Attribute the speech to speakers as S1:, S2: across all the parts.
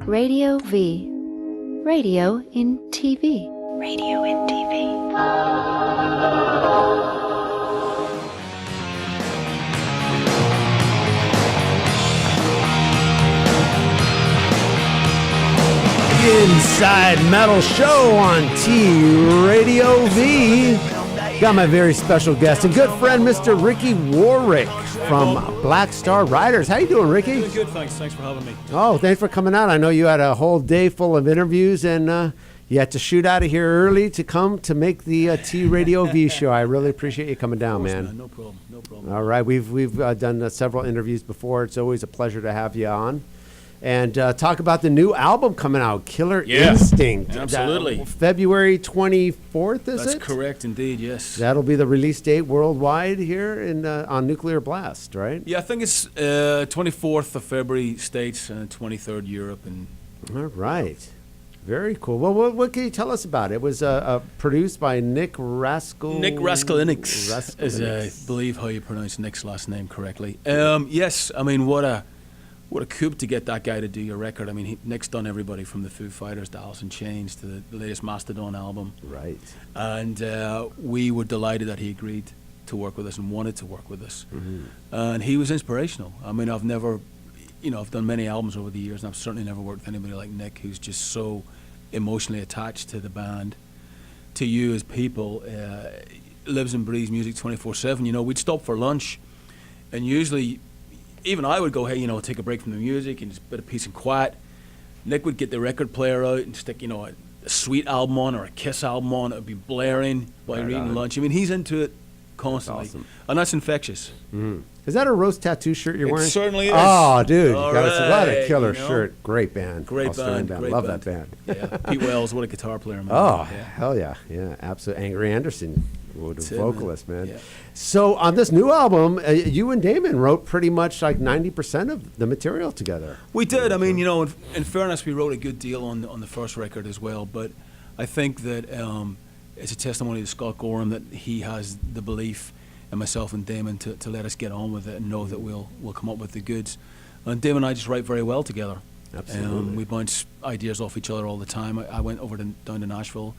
S1: Radio V. Radio in TV. Radio in TV.
S2: Inside Metal Show on TradioV. Got my very special guest and good friend, Mr. Ricky Warwick from Black Star Riders. How you doing, Ricky?
S3: Doing good, thanks. Thanks for having me.
S2: Oh, thanks for coming out. I know you had a whole day full of interviews and you had to shoot out of here early to come to make the TradioV show. I really appreciate you coming down, man.
S3: No problem. No problem.
S2: All right, we've done several interviews before. It's always a pleasure to have you on. And talk about the new album coming out, Killer Instinct.
S3: Absolutely.
S2: February 24th, is it?
S3: That's correct, indeed, yes.
S2: That'll be the release date worldwide here in on Nuclear Blast, right?
S3: Yeah, I think it's 24th of February, States, and 23rd, Europe.
S2: All right. Very cool. Well, what can you tell us about it? It was produced by Nick Rascal.
S3: Nick Raskulinix, is I believe how you pronounce Nick's last name correctly. Yes, I mean, what a coup to get that guy to do your record. I mean, Nick's done everybody from the Foo Fighters to Alice in Chains to the latest Mastodon album.
S2: Right.
S3: And we were delighted that he agreed to work with us and wanted to work with us.
S2: Mm-hmm.
S3: And he was inspirational. I mean, I've never, I've done many albums over the years, and I've certainly never worked with anybody like Nick, who's just so emotionally attached to the band, to you as people, lives and breathes music 24/7. We'd stop for lunch, and usually even I would go, hey, take a break from the music and just a bit of peace and quiet. Nick would get the record player out and stick, a Sweet album on or a Kiss album on. It would be blaring while you're eating lunch. I mean, he's into it constantly.
S2: That's awesome.
S3: And that's infectious.
S2: Mm-hmm. Is that a Rose Tattoo shirt you're wearing?
S3: It certainly is.
S2: Oh, dude.
S3: All
S2: what a
S3: right,
S2: killer shirt. Great band.
S3: Great band.
S2: Love that band.
S3: Yeah. Pete Wells, what a guitar player, man.
S2: Oh, hell yeah. Yeah, absolutely. Angry Anderson, vocalist, man.
S3: Yeah.
S2: So on this new album, you and Damon wrote pretty much like 90% of the material together.
S3: We did. I mean, in fairness, we wrote a good deal on the first record as well. But I think that it's a testimony to Scott Gorham that he has the belief in myself and Damon to let us get on with it and know that we'll come up with the goods. And Damon and I just write very well together.
S2: Absolutely.
S3: We bounce ideas off each other all the time. I went over down to Nashville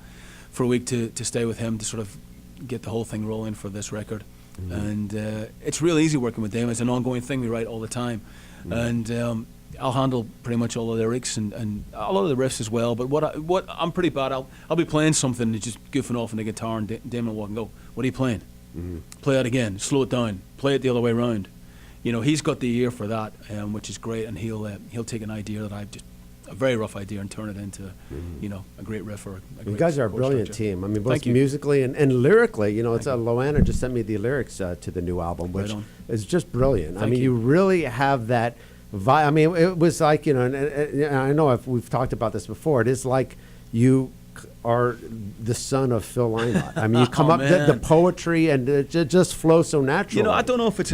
S3: for a week to stay with him to sort of get the whole thing rolling for this record. Mm-hmm. And it's real easy working with Damon. It's an ongoing thing. We write all the time. Mm-hmm. And I'll handle pretty much all the lyrics and a lot of the riffs as well. But what I'm pretty bad. I'll be playing something and just goofing off on the guitar, and Damon will walk and go, "What are you playing?" Mm-hmm. Play it again. Slow it down. Play it the other way around. He's got the ear for that, which is great. And he'll take an idea that I've just a very rough idea and turn it into, a great riff or a great.
S2: You guys are a brilliant team. I mean, both musically and lyrically. It's Loanna just sent me the lyrics to the new album, which is just brilliant. I mean, you really have that vibe. I mean, it was like and I know we've talked about this before. It is like you are the son of Phil Lynott. I mean, you come up the poetry and it just flows so naturally.
S3: I don't know if it's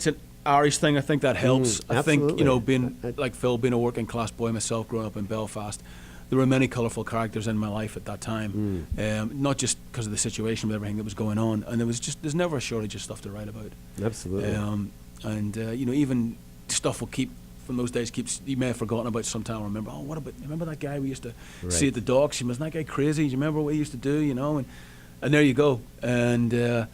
S3: an Irish thing. I think that helps. I think being like Phil, being a working class boy myself, growing up in Belfast, there were many colourful characters in my life at that time. Not just because of the situation with everything that was going on, and there's never a shortage of stuff to write about.
S2: Absolutely.
S3: Even stuff will keep. From those days, you may have forgotten about sometime. Remember, remember that guy we used to see at the docks? Wasn't that guy crazy? Do you remember what he used to do? And there you go. And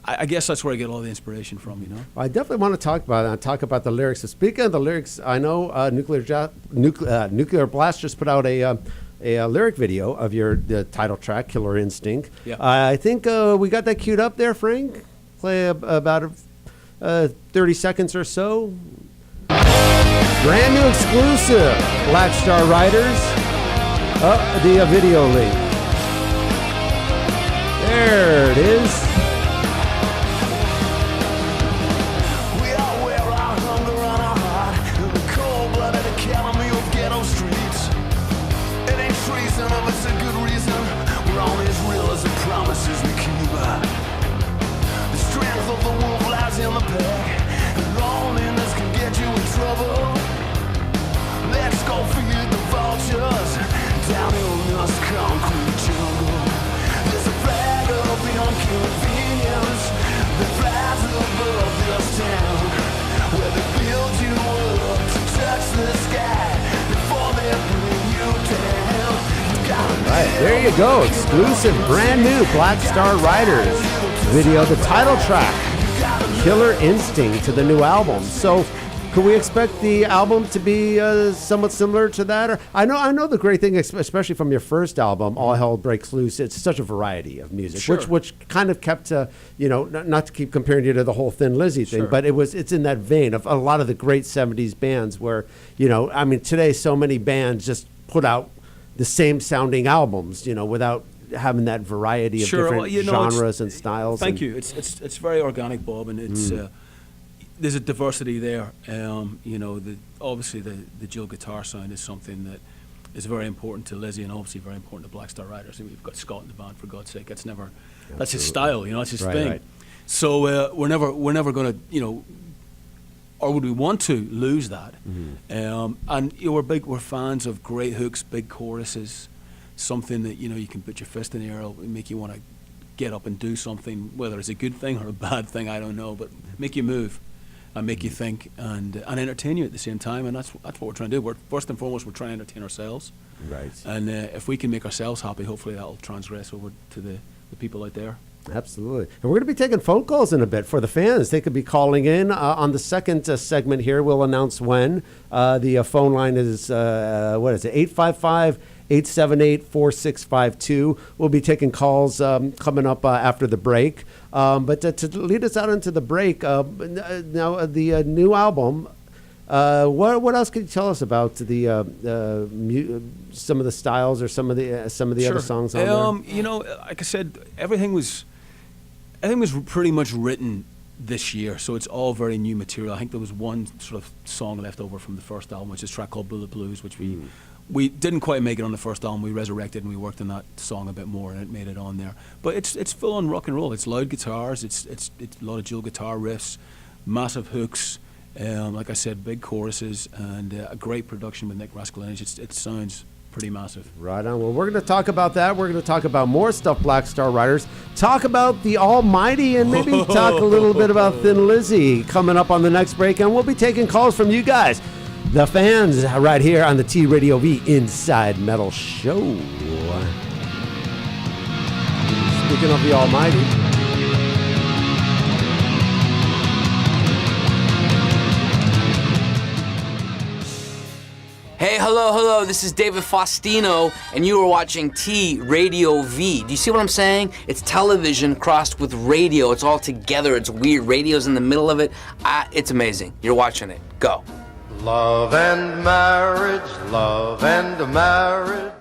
S3: I guess that's where I get all the inspiration from.
S2: I definitely want to talk about the lyrics. So speaking of the lyrics, I know Nuclear Blast just put out a lyric video of the title track, "Killer Instinct."
S3: Yeah.
S2: I think we got that queued up there, Frank. Play about 30 seconds or so. Brand new exclusive, Black Star Riders, the video link. There it is.
S4: We all wear our hunger on our heart in the cold-blooded academy of ghetto streets. It ain't treason, if it's a good reason. We're only as real as the promises we keep. The strength of the wolf lies in the pack. Loneliness can get you in trouble. Let's go feed the vultures down in this concrete.
S2: you go. Exclusive, brand new Black Star Riders video, the title track, Killer Instinct, to the new album. So could we expect the album to be somewhat similar to that? Or I know the great thing, especially from your first album, All Hell Breaks Loose, it's such a variety of music,
S3: Sure.
S2: which kind of kept, not to keep comparing you to the whole Thin Lizzy thing,
S3: Sure.
S2: but it's in that vein of a lot of the great 70s bands where, today so many bands just put out the same sounding albums, without having that variety of different genres and styles.
S3: Thank you. It's very organic, Bob, and it's there's a diversity there. Obviously the dual guitar sound is something that is very important to Lizzy and obviously very important to Black Star Riders. We've got Scott in the band, for God's sake. That's his style, it's his thing. Right. So we're never going to, or would we want to lose that? And we're fans of great hooks, big choruses, something that you can put your fist in the air and make you want to get up and do something, whether it's a good thing or a bad thing, I don't know, but make you move and make you think and entertain you at the same time. And that's what we're trying to do. First and foremost, we're trying to entertain ourselves.
S2: Right.
S3: And if we can make ourselves happy, hopefully that'll transgress over to the people out there.
S2: Absolutely. And we're going to be taking phone calls in a bit for the fans. They could be calling in. On the second segment here, we'll announce when. The phone line is, 855-878-4652. We'll be taking calls coming up after the break. But to lead us out into the break, now the new album, what else can you tell us about some of the styles or some of the
S3: Sure.
S2: other songs on there?
S3: Like I said, everything was pretty much written this year, so it's all very new material. I think there was one sort of song left over from the first album, which is a track called Bullet Blues, which we didn't quite make it on the first album. We resurrected and we worked on that song a bit more, and it made it on there. But it's full on rock and roll. It's loud guitars. It's a lot of dual guitar riffs, massive hooks. Like I said, big choruses and a great production with Nick Raskulinich. It sounds pretty massive.
S2: Right on. Well, we're going to talk about that. We're going to talk about more stuff, Black Star Riders. Talk about the Almighty, and maybe talk a little bit about Thin Lizzy coming up on the next break. And we'll be taking calls from you guys, the fans, right here on the TradioV Inside Metal Show. Speaking of the Almighty.
S5: Hey, hello, this is David Faustino, and you are watching TradioV. Do you see what I'm saying? It's television crossed with radio. It's all together. It's weird. Radio's in the middle of it. It's amazing. You're watching it. Go.
S6: Love and marriage, love and marriage.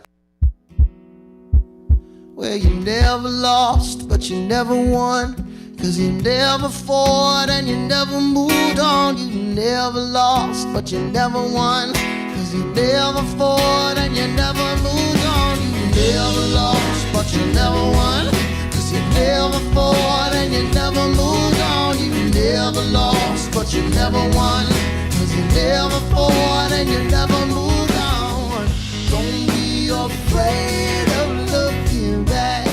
S7: Well, you never lost, but you never won. 'Cause you never fought and you never moved on. You never lost, but you never won. 'Cause you never fought and you never moved on. You never lost, but you never won. 'Cause you never fought and you never moved on. You never lost, but you never won. 'Cause you never fought and you never moved on. Don't be afraid of looking back.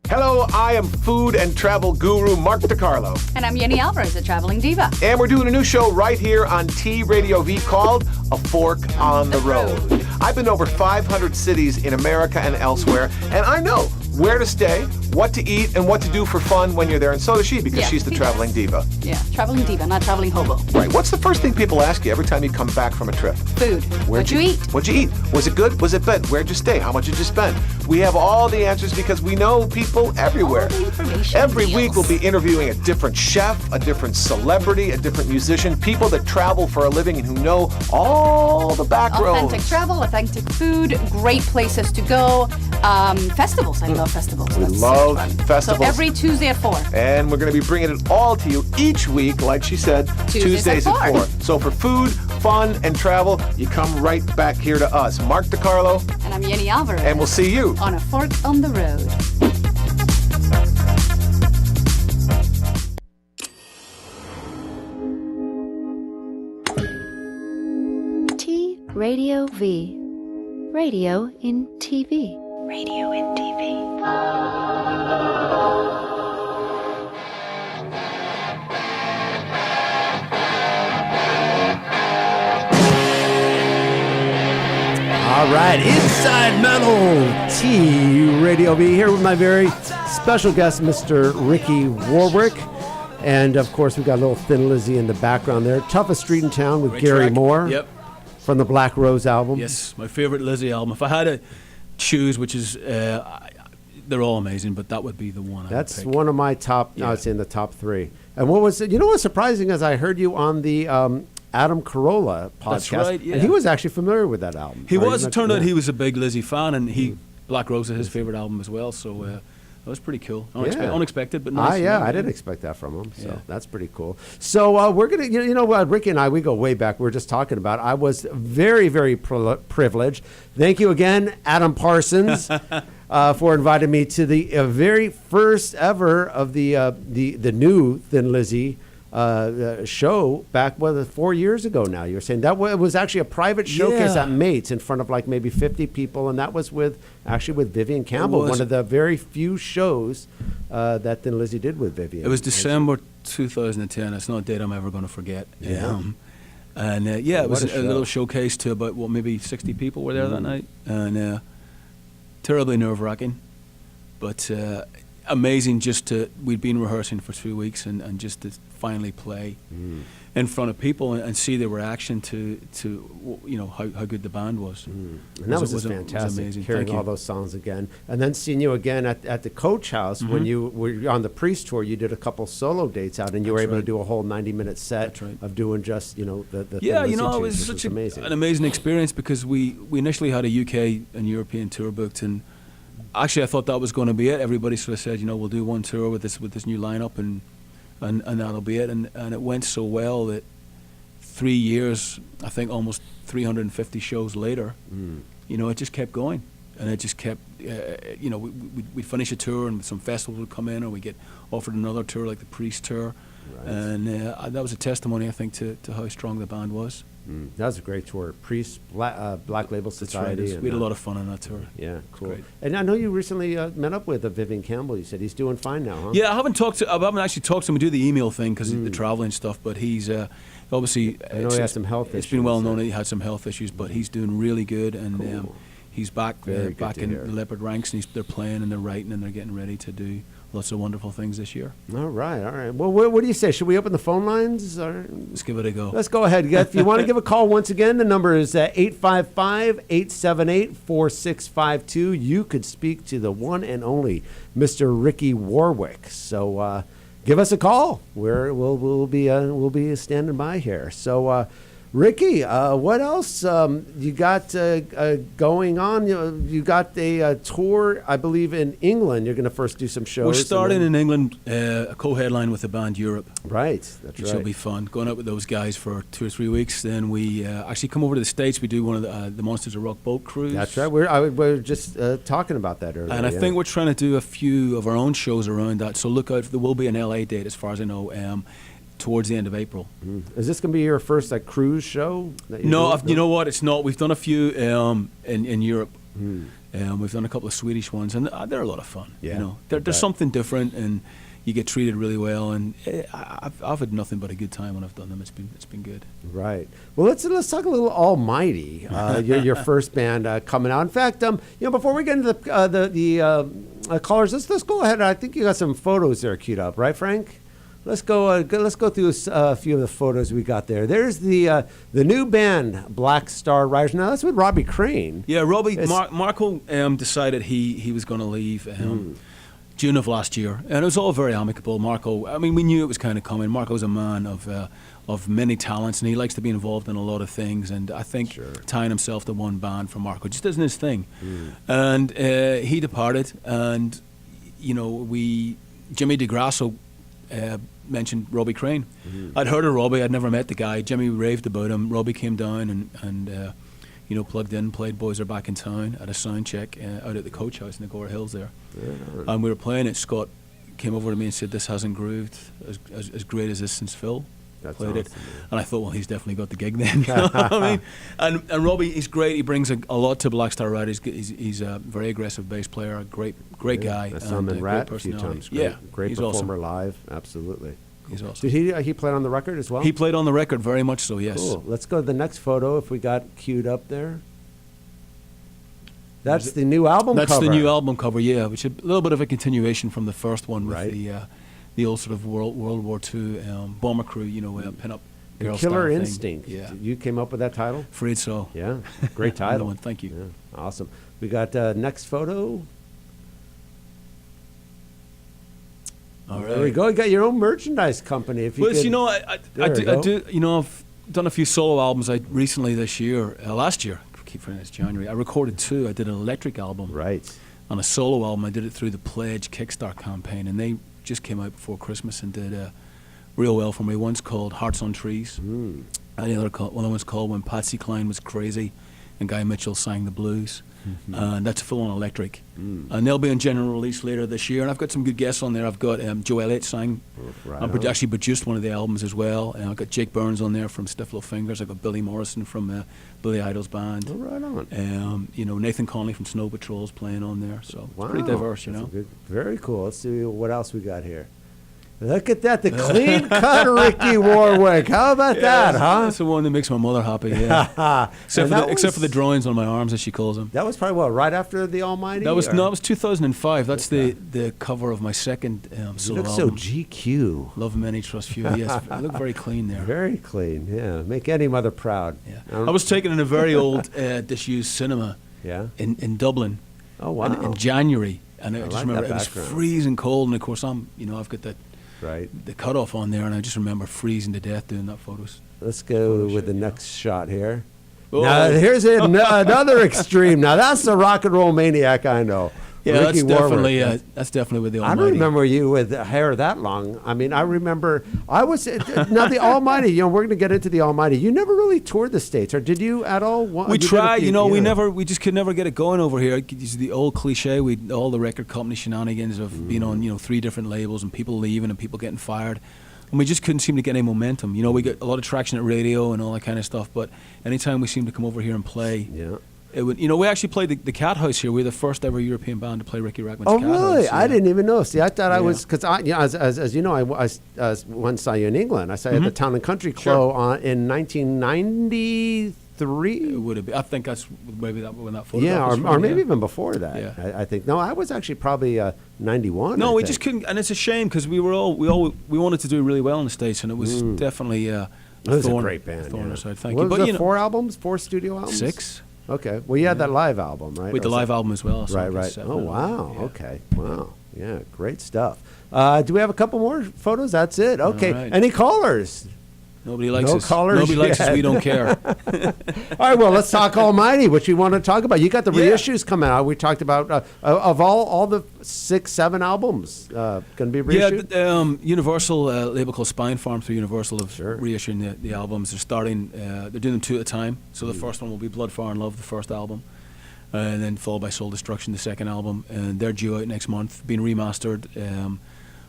S8: Hello, I am food and travel guru Mark DiCarlo.
S9: And I'm Yenny Alvarez, a traveling diva.
S8: And we're doing a new show right here on TradioV called A Fork on the Road. I've been to over 500 cities in America and elsewhere, and I know where to stay, what to eat, and what to do for fun when you're there. And so does she, because she's the traveling diva.
S9: Yeah, traveling diva, not traveling hobo.
S8: Right. What's the first thing people ask you every time you come back from a trip?
S9: Food. What'd you eat?
S8: What'd you eat? Was it good? Was it bad? Where'd you stay? How much did you spend? We have all the answers because we know people everywhere.
S9: All the information.
S8: Every
S9: deals.
S8: week we'll be interviewing a different chef, a different celebrity, a different musician, people that travel for a living and who know all the back roads.
S9: Authentic travel, authentic food, great places to go. Festivals. I love festivals.
S8: We
S9: That's
S8: love
S9: so fun.
S8: festivals.
S9: So every Tuesday at 4.
S8: And we're going to be bringing it all to you each week, like she said, Tuesdays at 4. So for food, fun, and travel, you come right back here to us. Mark DiCarlo.
S9: And I'm Yenny Alvarez.
S8: And we'll see you
S9: on A Fork on the Road.
S1: TradioV. Radio in TV. Radio in TV.
S2: All right, Inside Metal, TradioV here with my very special guest, Mr. Ricky Warwick. And, of course, we've got a little Thin Lizzy in the background there. Toughest Street in Town with
S3: Great
S2: Gary
S3: track.
S2: Moore.
S3: Yep.
S2: From the Black Rose album.
S3: Yes, my favorite Lizzy album. If I had to choose, which is, they're all amazing, but that would be the one.
S2: That's
S3: I would pick.
S2: one of my top, I would say in the top 3. And what was, you know what's surprising is I heard you on the Adam Carolla podcast.
S3: That's right, yeah.
S2: And he was actually familiar with that album.
S3: He
S2: Or
S3: was. It turned out
S2: yeah.
S3: he was a big Lizzy fan, and Black Rose is his favorite album as well. So that was pretty cool. Unexpected, but nice.
S2: I didn't expect that from him. So that's pretty cool. So we're gonna, you know, Ricky and I, we go way back. We were just talking about. I was very, very privileged. Thank you again, Adam Parsons, for inviting me to the very first ever of the new Thin Lizzy show back 4 years ago now. You were saying that was actually a private showcase at Mates in front of like maybe 50 people, and that was with Vivian Campbell, one of the very few shows that Thin Lizzy did with Vivian.
S3: It was December 2010. It's not a date I'm ever going to forget.
S2: Yeah.
S3: It was a little showcase to about maybe 60 people were there that night, and terribly nerve-wracking, but amazing. We'd been rehearsing for 2 weeks, and just to finally play in front of people and see their reaction to how good the band was.
S2: And that was just fantastic,
S3: amazing.
S2: hearing all those songs again. And then seeing you again at the Coach House when you were on the Priest tour. You did a couple solo dates out, and you were able to do a whole 90-minute set of doing just, the
S3: it was such an amazing experience, because we initially had a UK and European tour booked, and actually I thought that was going to be it. Everybody sort of said, we'll do one tour with this new lineup, and that'll be it. And it went so well that 3 years, I think almost 350 shows later, it just kept going. And it just kept, we'd finish a tour and some festivals would come in, or we get offered another tour like the Priest tour. Right. And that was a testimony, I think, to how strong the band was.
S2: That was a great tour. Priest, Black Label Society.
S3: That's right. We had a lot of fun on that tour.
S2: Yeah, cool. And I know you recently met up with Vivian Campbell. You said he's doing fine now, huh?
S3: Yeah, I haven't actually talked to him. We do the email thing because of the traveling stuff, but he's obviously.
S2: I know he has some health issues.
S3: It's been well known that he had some health issues, but he's doing really good, and
S2: cool.
S3: He's back in the Leopard ranks, and they're playing and they're writing and they're getting ready to do lots of wonderful things this year.
S2: All right. Well, what do you say? Should we open the phone lines? Or?
S3: Let's give it a go.
S2: Let's go ahead. If you want to give a call once again, the number is 855-878-4652. You could speak to the one and only Mr. Ricky Warwick. So give us a call. We'll be standing by here. So. Ricky, what else you got going on? You got a tour, I believe, in England. You're going to first do some shows.
S3: We're starting in England, a co-headline with the band Europe.
S2: Right, that's
S3: which will be fun. Going out with those guys for 2 or 3 weeks. Then we actually come over to the States. We do one of the Monsters of Rock boat cruise.
S2: That's right. We were just talking about that earlier.
S3: And I think we're trying to do a few of our own shows around that. So look out. There will be an LA date, as far as I know. Towards the end of April.
S2: Is this going to be your first cruise show?
S3: No, you know what? It's not. We've done a few in Europe. We've done a couple of Swedish ones, and they're a lot of fun.
S2: Yeah,
S3: there's something different, and you get treated really well. And I've had nothing but a good time when I've done them. It's been good.
S2: Right. Well, let's talk a little Almighty. Your first band coming out. In fact, before we get into the callers, let's go ahead. I think you got some photos there queued up, right, Frank? Let's go through a few of the photos we got there. There's the new band, Black Star Riders. Now that's with Robbie Crane.
S3: Yeah, Robbie. Marco decided he was going to leave June of last year, and it was all very amicable. Marco, I mean, we knew it was kind of coming. Marco's a man of many talents, and he likes to be involved in a lot of things. And I think tying himself to one band for Marco just isn't his thing. And he departed, and Jimmy DeGrasso mentioned Robbie Crane. I'd heard of Robbie. I'd never met the guy. Jimmy raved about him. Robbie came down and plugged in, played Boys Are Back in Town at a sound check out at the Coach House in the Gore Hills there. And we were playing it. Scott came over to me and said, "This hasn't grooved as great as this since Phil played it." And I thought, well, he's definitely got the gig then. You know what I mean? And Robbie, he's great. He brings a lot to Black Star Riders. He's a very aggressive bass player, a great guy.
S2: I saw him in Rat a few times. Great performer live. Absolutely.
S3: He's awesome.
S2: Did he play on the record as well?
S3: He played on the record, very much so, yes.
S2: Cool. Let's go to the next photo if we got queued up there. That's the new album cover.
S3: That's the new album cover, yeah, which is a little bit of a continuation from the first one with the old sort of World War II bomber crew, pin-up girl
S2: Killer
S3: style
S2: Instinct.
S3: thing. Yeah.
S2: You came up with that title?
S3: Afraid so.
S2: Yeah, great title.
S3: One. Thank you.
S2: Yeah. Awesome. We got next photo.
S3: All right.
S2: There we go. You got your own merchandise company. If you
S3: well,
S2: could,
S3: I do. I've done a few solo albums. Recently this year, last year, I keep forgetting it's January. I recorded 2. I did an electric album.
S2: Right.
S3: On a solo album, I did it through the Pledge Kickstart campaign, and they just came out before Christmas and did real well for me. One's called Hearts on Trees, and the other one was called When Patsy Cline Was Crazy, and Guy Mitchell Sang the Blues. And that's full-on electric. And they'll be in general release later this year. And I've got some good guests on there. I've got Joe Elliott sang. Actually produced one of the albums as well. And I've got Jake Burns on there from Stiff Little Fingers. I've got Billy Morrison from Billy Idol's band.
S2: Oh, right on.
S3: Nathan Conley from Snow Patrol's playing on there. So it's pretty diverse,
S2: Good, very cool. Let's see what else we got here. Look at that, the clean-cut Ricky Warwick. How about that, huh?
S3: That's the one that makes my mother happy, yeah. except for the drawings on my arms, as she calls them.
S2: That was probably, right after The Almighty?
S3: It was 2005. That's the cover of my second solo album.
S2: You look so GQ.
S3: Love Many, Trust Few. Yes, I look very clean there.
S2: Very clean, yeah. Make any mother proud.
S3: Yeah. I was taken in a very old disused cinema in Dublin.
S2: Oh, wow.
S3: In January. And I just remember it was freezing cold, and of course I've got that the cutoff on there, and I just remember freezing to death doing that photos.
S2: Let's go with the next shot here. Oh. Now here's another extreme. Now that's the rock and roll maniac I know.
S3: Yeah,
S2: Ricky
S3: that's definitely with the Almighty.
S2: I don't remember you with hair that long. I mean, I remember I was now the Almighty. We're going to get into the Almighty. You never really toured the States, or did you at all?
S3: We tried. We just could never get it going over here. It's the old cliche. All the record company shenanigans of being on 3 different labels and people leaving and people getting fired. And we just couldn't seem to get any momentum. We got a lot of traction at radio and all that kind of stuff. But anytime we seemed to come over here and play, it would. We actually played the Cat House here. We were the first ever European band to play Ricky Rackman's Cat House.
S2: Oh, really?
S3: Yeah.
S2: I didn't even know. See, I thought I was, because as you know, I once saw you in England. I saw you at the Town and Country Club in 1993.
S3: It would have been. I think that's maybe when that photograph
S2: was
S3: from,
S2: or maybe even before that.
S3: Yeah.
S2: I think. No, I was actually probably 91.
S3: No, we just couldn't, and it's a shame because we wanted to do really well in the States, and it was definitely
S2: it was a great band.
S3: Thank
S2: you.
S3: But
S2: was it 4 albums, 4 studio albums?
S3: 6.
S2: Okay. Well, you had that live album, right?
S3: With the live album as well. So
S2: right. Oh, wow. Yeah. Okay. Wow. Yeah, great stuff. Do we have a couple more photos? That's it. Okay.
S3: Right.
S2: Any callers?
S3: Nobody likes us.
S2: Callers
S3: Nobody likes us. We don't care.
S2: All right. Well, let's talk Almighty, which we want to talk about. You got the reissues coming out. We talked about of all the 6, 7 albums going to be reissued.
S3: Yeah, Universal label called Spine Farm through Universal of reissuing the albums. They're starting. They're doing them 2 at a time. So the first one will be Blood, Fire, and Love, the first album, and then followed by Soul Destruction, the second album. And they're due out next month, being remastered,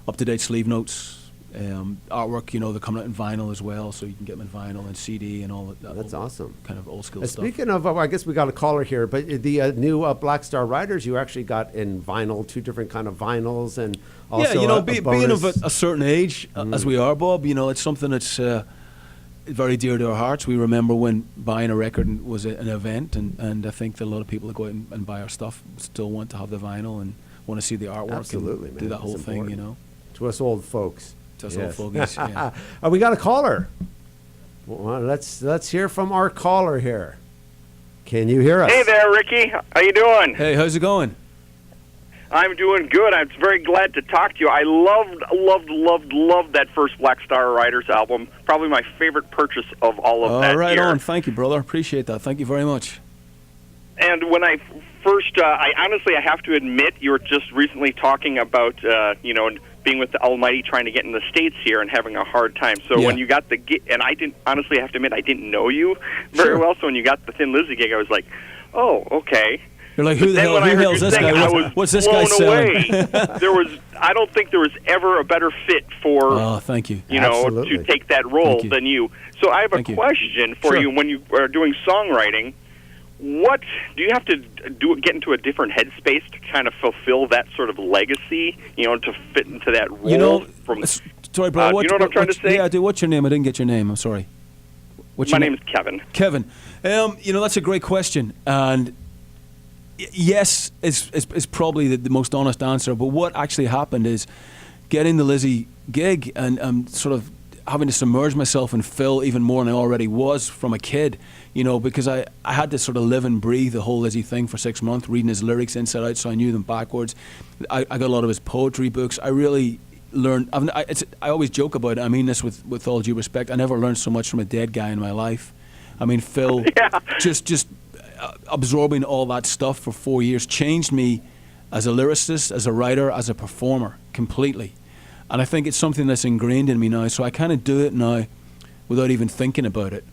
S3: up-to-date sleeve notes. Artwork, they're coming out in vinyl as well, so you can get them in vinyl and CD and all that.
S2: That's awesome.
S3: Kind of old school stuff.
S2: Speaking of, I guess we got a caller here, but the new Black Star Riders, you actually got in vinyl, 2 different kind of vinyls, and also
S3: being of a certain age as we are, Bob, it's something that's very dear to our hearts. We remember when buying a record was an event, and I think that a lot of people that go out and buy our stuff still want to have the vinyl and want to see the artwork.
S2: Absolutely,
S3: and
S2: man.
S3: do that whole thing,
S2: To us old folks.
S3: Old fogies, yeah.
S2: We got a caller. Well, let's hear from our caller here. Can you hear us?
S10: Hey there, Ricky. How you doing?
S3: Hey, how's it going?
S10: I'm doing good. I'm very glad to talk to you. I loved that first Black Star Riders album. Probably my favorite purchase of all of that
S3: right
S10: year.
S3: on. Thank you, brother. Appreciate that. Thank you very much.
S10: And when I first, I have to admit, you were just recently talking about, being with the Almighty, trying to get in the States here and having a hard time. So when you got the gig, and I have to admit, I didn't know you very well. So when you got the Thin Lizzy gig, I was like, oh, okay.
S3: You're like, who the hell is this guy? What's this guy selling?
S10: I don't think there was ever a better fit for,
S3: thank you.
S10: To take that role than you. So I have a question for you. When you are doing songwriting, what do you have to get into a different headspace to kind of fulfill that sort of legacy, to fit into that role?
S3: Sorry, bro.
S10: You know what I'm trying to say?
S3: Yeah, I do. What's your name? I didn't get your name. I'm sorry.
S10: My name is Kevin.
S3: Kevin. That's a great question. And, yes is probably the most honest answer. But what actually happened is getting the Lizzie gig and sort of having to submerge myself in Phil even more than I already was from a kid, because I had to sort of live and breathe the whole Lizzie thing for 6 months, reading his lyrics inside out, so I knew them backwards. I got a lot of his poetry books. I really learned. I always joke about it. I mean this with all due respect. I never learned so much from a dead guy in my life. I mean, Phil, just absorbing all that stuff for 4 years changed me as a lyricist, as a writer, as a performer completely. And I think it's something that's ingrained in me now, so I kind of do it now without even thinking about it,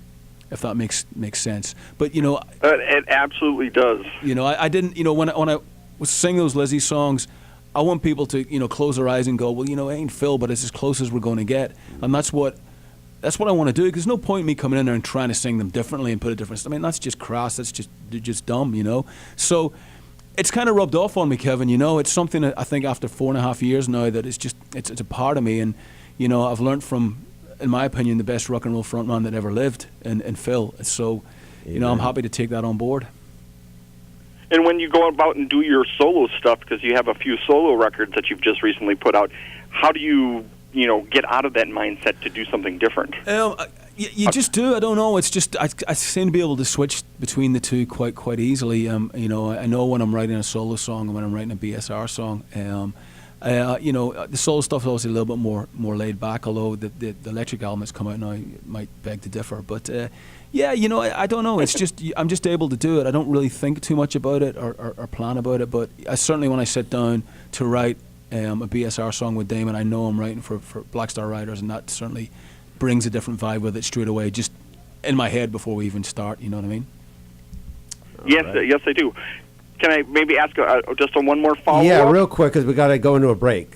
S3: if that makes sense. But,
S10: it absolutely does.
S3: I didn't, when I was singing those Lizzie songs, I want people to, close their eyes and go, well, it ain't Phil, but it's as close as we're going to get. And that's what I want to do, because there's no point in me coming in there and trying to sing them differently and put a different... I mean, that's just crass, that's just dumb, So it's kind of rubbed off on me, Kevin, It's something that I think after 4.5 years now that it's a part of me. And, I've learned from, in my opinion, the best rock and roll frontman that ever lived in Phil. So, I'm happy to take that on board.
S10: And when you go about and do your solo stuff, because you have a few solo records that you've just recently put out, how do you get out of that mindset to do something different?
S3: You just do. I don't know. It's just I seem to be able to switch between the two quite easily. I know when I'm writing a solo song and when I'm writing a BSR song. The solo stuff is obviously a little bit more laid back, although the electric elements come out now, it might beg to differ. But I don't know. It's just I'm just able to do it. I don't really think too much about it or plan about it. But I certainly, when I sit down to write a BSR song with Damon, I know I'm writing for Black Star Riders, and that certainly brings a different vibe with it straight away, just in my head before we even start. You know what I mean?
S10: Yes, yes, I do. Can I maybe ask just on one more follow-up?
S2: Yeah, real quick, because we got to go into a break.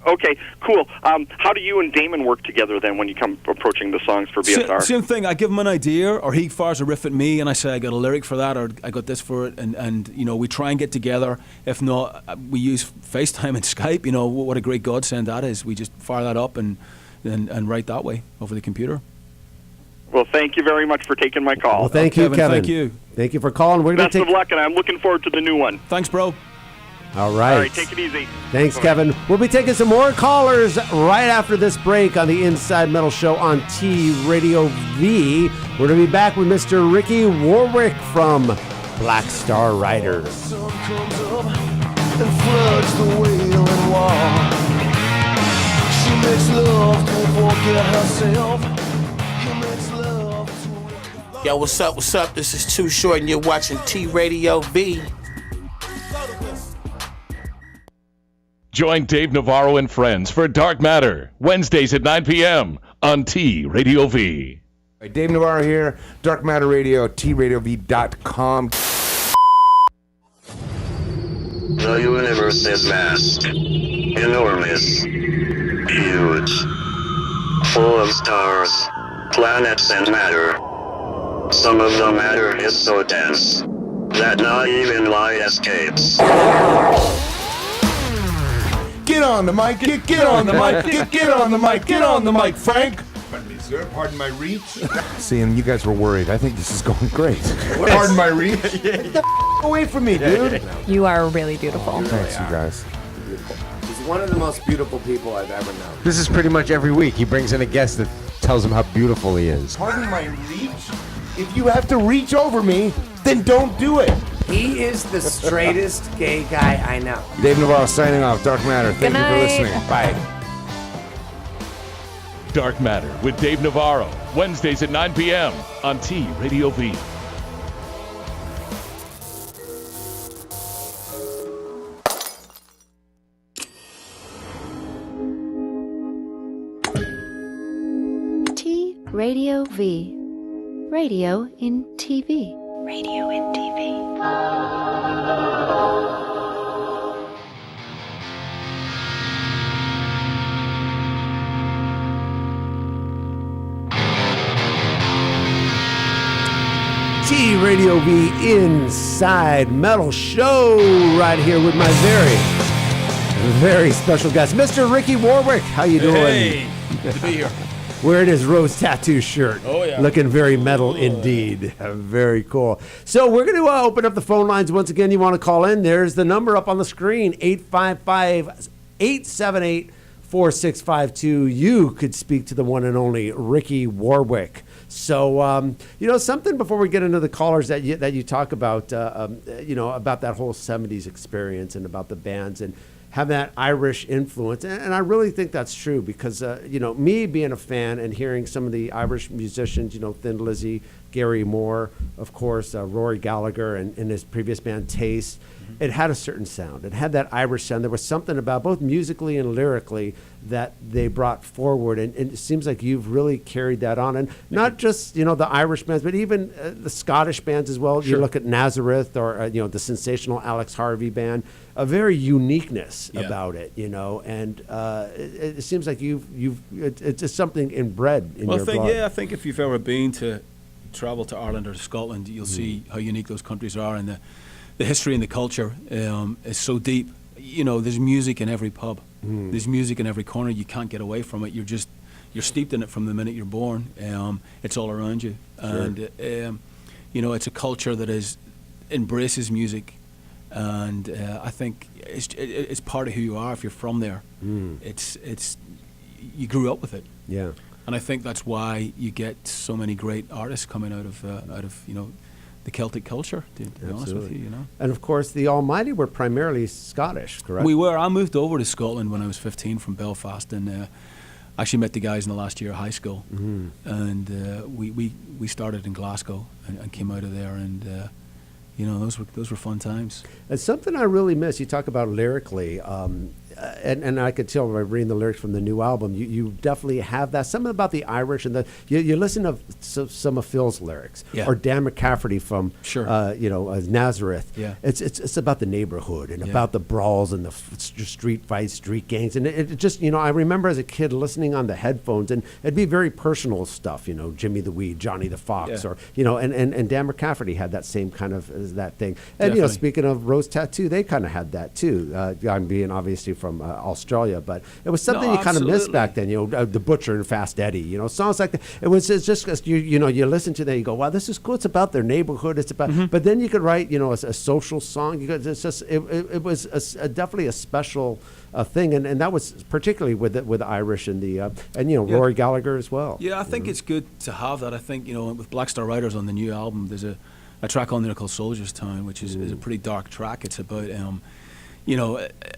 S10: Okay, cool. How do you and Damon work together then when you come approaching the songs for BSR?
S3: Same thing. I give him an idea, or he fires a riff at me, and I say I got a lyric for that, or I got this for it, and we try and get together. If not, we use FaceTime and Skype. What a great godsend that is. We just fire that up and write that way over the computer.
S10: Well, thank you very much for taking my call.
S2: Well, thank you, Kevin.
S3: Thank you.
S2: Thank you for calling. We're
S10: Best of luck, and I'm looking forward to the new one.
S3: Thanks, bro.
S2: All right.
S10: All right, take it easy.
S2: Thanks,
S10: Bye.
S2: Kevin. We'll be taking some more callers right after this break on the Inside Metal Show on TradioV. We're going to be back with Mr. Ricky Warwick from Black Star Riders.
S4: The sun comes up and floods the Wailing Wall. She makes love to forget herself. He makes love to...
S11: Yo, what's up? This is Too Short, and you're watching TradioV.
S12: Join Dave Navarro and friends for Dark Matter, Wednesdays at 9 p.m. on TradioV.
S13: Dave Navarro here, Dark Matter Radio, TradioV.com.
S14: The universe is vast, enormous, huge, full of stars, planets, and matter. Some of the matter is so dense that not even light escapes.
S13: Get on the mic, get on the mic, get on the mic, get on the mic, Frank. Pardon me, sir, pardon my reach. Seeing you guys were worried. I think this is going great. Pardon my reach. Get the away from me, dude.
S15: You are really beautiful.
S13: Thanks, you guys.
S2: He's one of the most beautiful people I've ever known.
S16: This is pretty much every week. He brings in a guest that tells him how beautiful he is.
S13: Pardon my reach? If you have to reach over me, then don't do it.
S17: He is the straightest gay guy I know.
S13: Dave Navarro signing off. Dark Matter. Thank you for listening. Bye.
S12: Dark Matter with Dave Navarro, Wednesdays at 9 p.m. on TradioV.
S1: TradioV. Radio in TV. Radio in TV.
S2: TradioV Inside Metal Show right here with my very special guest, Mr. Ricky Warwick. How you doing?
S3: Hey, good to be here.
S2: wearing his Rose Tattoo shirt.
S3: Oh, yeah.
S2: Looking very metal indeed. Very cool. So we're going to open up the phone lines once again. You want to call in? There's the number up on the screen, 855-878-4652. You could speak to the one and only Ricky Warwick. So, something before we get into the callers that you talk about, about that whole 70s experience and about the bands and have that Irish influence. And I really think that's true because, me being a fan and hearing some of the Irish musicians, Thin Lizzy, Gary Moore, of course, Rory Gallagher and his previous band Taste, it had a certain sound. It had that Irish sound. There was something about both musically and lyrically that they brought forward. And it seems like you've really carried that on. And not just, the Irish bands, but even the Scottish bands as well. Sure. You look at Nazareth or, the sensational Alex Harvey band, a very uniqueness about it, and it seems like it's just something inbred in your blood.
S3: I think if you've ever been to travel to Ireland or to Scotland, you'll see how unique those countries are, and the history and the culture is so deep. There's music in every pub. There's music in every corner. You can't get away from it. You're steeped in it from the minute you're born. It's all around you, and it's a culture that embraces music, and I think it's part of who you are if you're from there. It's you grew up with it.
S2: Yeah.
S3: And I think that's why you get so many great artists coming out of the Celtic culture, to be honest with you,
S2: And of course, the Almighty were primarily Scottish, correct?
S3: We were. I moved over to Scotland when I was 15 from Belfast, and actually met the guys in the last year of high school. And we started in Glasgow and came out of there, and those were fun times.
S2: And something I really miss. You talk about lyrically. And I could tell by reading the lyrics from the new album, you definitely have that. Something about the Irish and you listen to some of Phil's lyrics, or Dan McCafferty from Nazareth.
S3: Yeah.
S2: It's about the neighborhood and about the brawls and the street fights, street gangs, and it just I remember as a kid listening on the headphones, and it'd be very personal stuff. Jimmy the Weed, Johnny the Fox, or and Dan McCafferty had that same kind of that thing. And
S3: Definitely.
S2: Speaking of Rose Tattoo, they kind of had that too. I'm being obviously from Australia, but it was something you kind of missed back then. The Butcher and Fast Eddie. Songs like that. It's just you listen to that, you go, wow, this is cool. It's about their neighborhood. It's about, but then you could write a social song. It's just it was definitely a special thing, and that was particularly with the Irish and the Rory Gallagher as well.
S3: Yeah, I think it's good to have that. I think with Black Star Riders on the new album, there's a track on there called Soldiers Town, which is a pretty dark track. It's about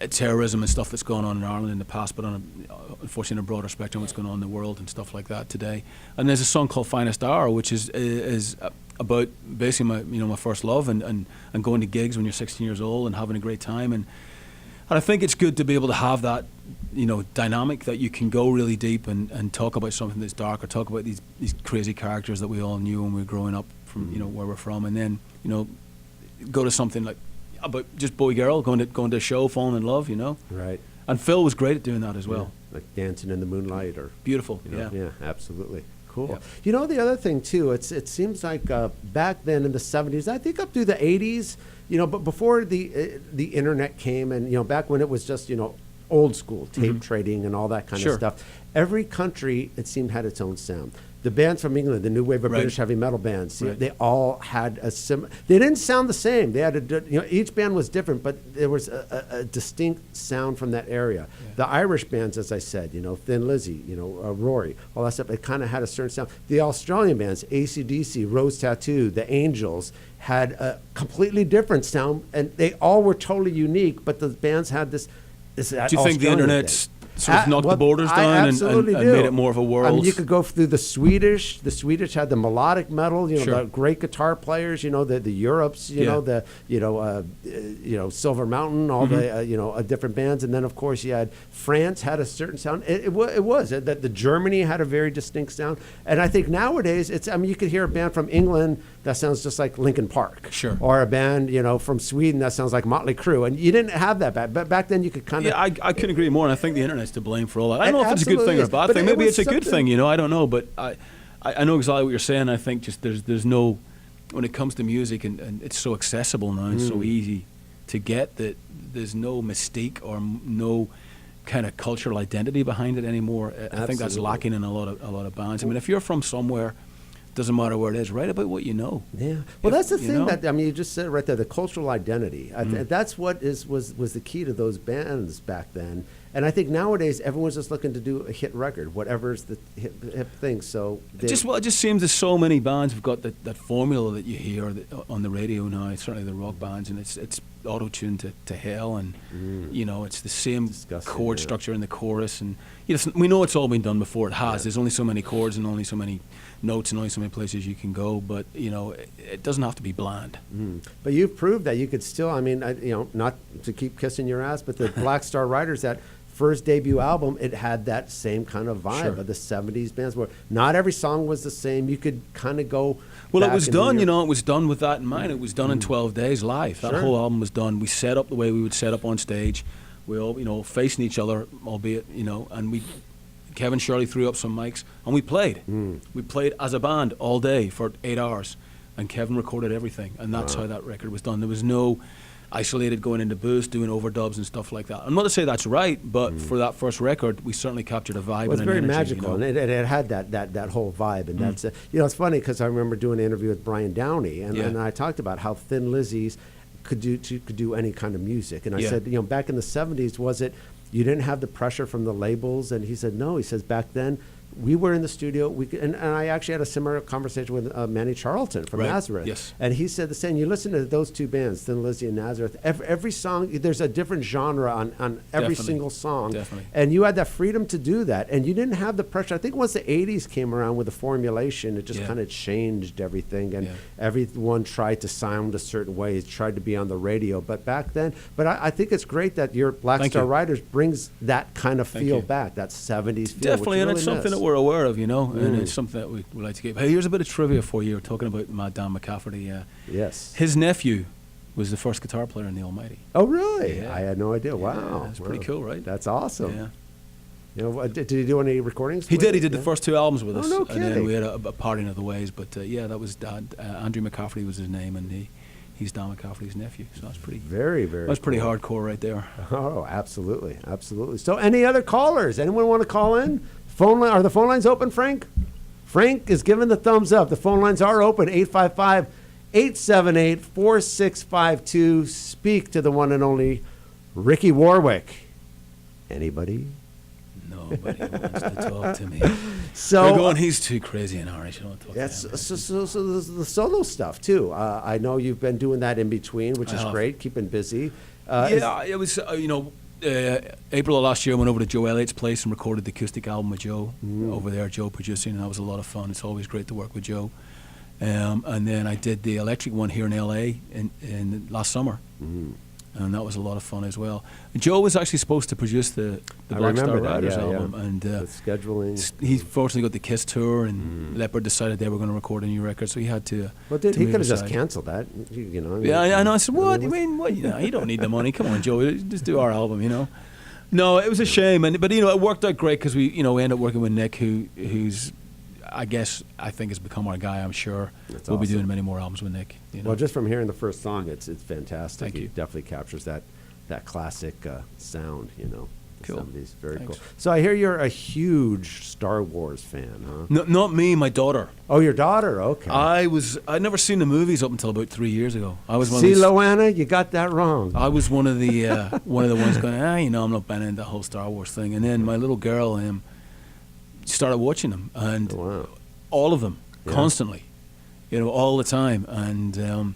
S3: terrorism and stuff that's going on in Ireland in the past, but unfortunately on a broader spectrum, what's going on in the world and stuff like that today. And there's a song called Finest Hour, which is about basically my first love and going to gigs when you're 16 years old and having a great time. And I think it's good to be able to have that, dynamic that you can go really deep and talk about something that's dark, or talk about these crazy characters that we all knew when we were growing up from, where we're from, and then, go to something like about just boy girl going to a show, falling in love,
S2: Right.
S3: And Phil was great at doing that as well.
S2: Yeah, like Dancing in the Moonlight, or
S3: beautiful.
S2: Yeah, absolutely. Cool.
S3: Yeah.
S2: The other thing too, it seems like back then in the 70s, I think up through the 80s, but before the internet came, and back when it was just old school tape trading and all that kind of stuff, every country, it seemed, had its own sound. The bands from England, the new wave of British heavy metal bands, they all had they didn't sound the same. They had each band was different, but there was a distinct sound from that area. Yeah. The Irish bands, as I said, Thin Lizzy, Rory, all that stuff, it kind of had a certain sound. The Australian bands, AC/DC, Rose Tattoo, the Angels, had a completely different sound, and they all were totally unique, but the bands had this
S3: Do you think the internet's sort of knocked the borders down and made it more of a world?
S2: I mean, you could go through the Swedish. The Swedish had the melodic metal, the great guitar players, the Europes, the Silver Mountain, all the different bands, and then of course you had France had a certain sound. It was that the Germany had a very distinct sound, and I think nowadays you could hear a band from England that sounds just like Linkin Park, or a band from Sweden that sounds like Motley Crue, and you didn't have that back. But back then you could kind of.
S3: Yeah, I couldn't agree more, and I think the internet's to blame for all that. I don't know if it's a good thing or a bad thing. Maybe it's a good thing, I don't know, but I know exactly what you're saying. I think just there's no, when it comes to music, and it's so accessible now and so easy to get, that there's no mystique or no kind of cultural identity behind it anymore. I think that's lacking in a lot of bands. I mean, if you're from somewhere, doesn't matter where it is, write about what you know.
S2: Yeah. Well, that's the thing that, I mean, you just said it right there, the cultural identity. That's what was the key to those bands back then. And I think nowadays everyone's just looking to do a hit record, whatever's the hip thing. So
S3: it just seems that so many bands have got that formula that you hear on the radio now. Certainly the rock bands, and it's auto-tuned to hell, and you know, it's the same chord structure in the chorus, and you know, we know it's all been done before. It has. There's only so many chords and only so many notes and only so many places you can go, but you know, it doesn't have to be bland.
S2: But you've proved that you could still. I mean, you know, not to keep kissing your ass, but the Black Star Riders, that first debut album, it had that same kind of vibe of the 70s bands, where not every song was the same. You could kind of go.
S3: Well, it was done, you know, it was done with that in mind. It was done in 12 days live. That whole album was done. We set up the way we would set up on stage. We all, you know, facing each other, albeit, you know, and Kevin Shirley threw up some mics, and we played. We played as a band all day for 8 hours, and Kevin recorded everything, and that's how that record was done. There was no isolated going into booths, doing overdubs and stuff like that. I'm not to say that's right, but for that first record, we certainly captured a vibe.
S2: Well, it's
S3: and
S2: very
S3: an energy,
S2: magical,
S3: you know?
S2: and it had that whole vibe, and that's you know, it's funny because I remember doing an interview with Brian Downey, and I talked about how Thin Lizzy's could do any kind of music, and I said, you know, back in the 70s, was it you didn't have the pressure from the labels? And he said no. He says back then, we were in the studio. And I actually had a similar conversation with Manny Charlton from Nazareth.
S3: Yes.
S2: And he said the same. You listen to those two bands, Thin Lizzy and Nazareth, every song, there's a different genre on every single song.
S3: Definitely.
S2: And you had that freedom to do that. And you didn't have the pressure. I think once the 80s came around with the formulation, it just kind of changed everything. And everyone tried to sound a certain way, tried to be on the radio. But back then, I think it's great that your Black Star Riders brings that kind of feel back, that 70s feel.
S3: Definitely, and it's something that we're aware of, you know, and it's something that we like to keep. Hey, here's a bit of trivia for you. We're talking about Mad Dan McCafferty.
S2: Yes.
S3: His nephew was the first guitar player in the Almighty.
S2: Oh, really?
S3: Yeah.
S2: I had no idea. Wow.
S3: That's pretty cool, right?
S2: That's awesome.
S3: Yeah.
S2: You know, did he do any recordings?
S3: He did. He did the first two albums with us.
S2: Oh, no
S3: and then
S2: kidding.
S3: we had a parting of the ways. But yeah, that was Dad. Andrew McCafferty was his name, and he's Dan McCafferty's nephew. So that's pretty.
S2: Very, very.
S3: That's pretty
S2: cool.
S3: hardcore right there.
S2: Oh, absolutely, absolutely. So, any other callers? Anyone want to call in? Phone line? Are the phone lines open, Frank? Frank is giving the thumbs up. The phone lines are open. 855-878-4652. Speak to the one and only Ricky Warwick. Anybody?
S3: Nobody wants to talk to me.
S2: So
S3: they're going, he's too crazy in Irish. I don't talk to him.
S2: So the solo stuff too. I know you've been doing that in between, which is great, keeping busy.
S3: It was you know, April of last year, I went over to Joe Elliott's place and recorded the acoustic album with Joe over there. Joe producing, and that was a lot of fun. It's always great to work with Joe. And then I did the electric one here in LA in last summer. And that was a lot of fun as well. Joe was actually supposed to produce the Black Star Riders album, and
S2: the scheduling.
S3: He fortunately got the Kiss tour, and Leopard decided they were going to record a new record, so he had to.
S2: Well, dude, he could have just canceled that, you know.
S3: I know. I said, "What? You mean what? You know, you don't need the money. Come on, Joe, just do our album." You know. No, it was a shame, but you know, it worked out great because we ended up working with Nick, who's. I think has become our guy. I'm sure we'll be doing many more albums with Nick. You know?
S2: Well, just from hearing the first song, it's fantastic.
S3: Thank you.
S2: It definitely captures that classic sound. You know,
S3: cool.
S2: 70s. Very
S3: Thanks.
S2: cool. So I hear you're a huge Star Wars fan, huh?
S3: No, not me. My daughter.
S2: Oh, your daughter. Okay.
S3: I'd never seen the movies up until about 3 years ago. I was one
S2: See,
S3: of these,
S2: Loanna, you got that wrong.
S3: I was one of the ones going, you know, I'm not buying into the whole Star Wars thing. And then my little girl started watching them, and all of them constantly, you know, all the time. And